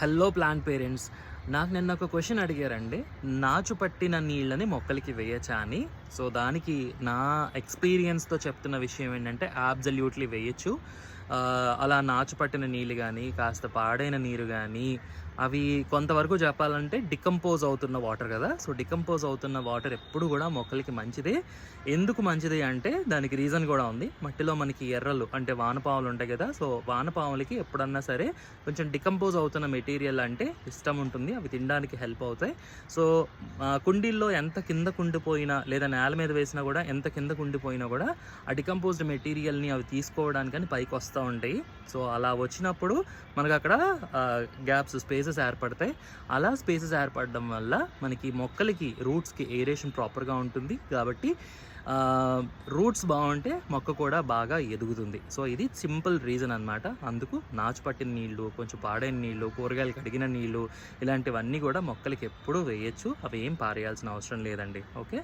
Hello plant parents. నాకు నిన్న ఒక క్వశ్చన్ అడిగారండి. నాచు పట్టిన నీళ్ళని మొక్కలకి వేయచ్చా అని. సో దానికి నా ఎక్స్పీరియన్స్తో చెప్తున్న విషయం ఏంటంటే అబ్జల్యూట్లీ వేయచ్చు. అలా నాచు పట్టిన నీళ్ళు కానీ, కాస్త పాడైన నీరు కానీ, అవి కొంతవరకు చెప్పాలంటే డికంపోజ్ అవుతున్న వాటర్ కదా. సో డికంపోజ్ అవుతున్న వాటర్ ఎప్పుడు కూడా మొక్కలకి మంచిదే. ఎందుకు మంచిది అంటే దానికి రీజన్ కూడా ఉంది. మట్టిలో మనకి ఎర్రలు అంటే వానపాములు ఉంటాయి కదా. సో వానపాములకి ఎప్పుడన్నా సరే కొంచెం డికంపోజ్ అవుతున్న మెటీరియల్ అంటే ఇష్టం ఉంటుంది. అవి తినడానికి హెల్ప్ అవుతాయి. సో కుండీల్లో ఎంత కింద కుండిపోయినా లేదా నేల మీద వేసినా కూడా ఎంత కింద కుండిపోయినా కూడా ఆ డికంపోజ్డ్ మెటీరియల్ని అవి తీసుకోవడానికని పైకి వస్తూ ఉంటాయి. సో అలా వచ్చినప్పుడు మనకు అక్కడ గ్యాప్స్ స్పేసెస్ ఏర్పడతాయి. అలా స్పేసెస్ ఏర్పడడం వల్ల మనకి మొక్కలకి రూట్స్కి ఏరేషన్ ప్రాపర్గా ఉంటుంది. కాబట్టి రూట్స్ బాగుంటే మొక్క కూడా బాగా ఎదుగుతుంది. సో ఇది సింపుల్ రీజన్ అనమాట. అందుకు నాచు పట్టిన నీళ్ళు, కొంచెం పాడైన నీళ్ళు, కూరగాయలు కడిగిన నీళ్ళు, ఇలాంటివన్నీ కూడా మొక్కలకి ఎప్పుడూ వేయచ్చు. అవి ఏం పారేయాల్సిన అవసరం లేదండి. ఓకే.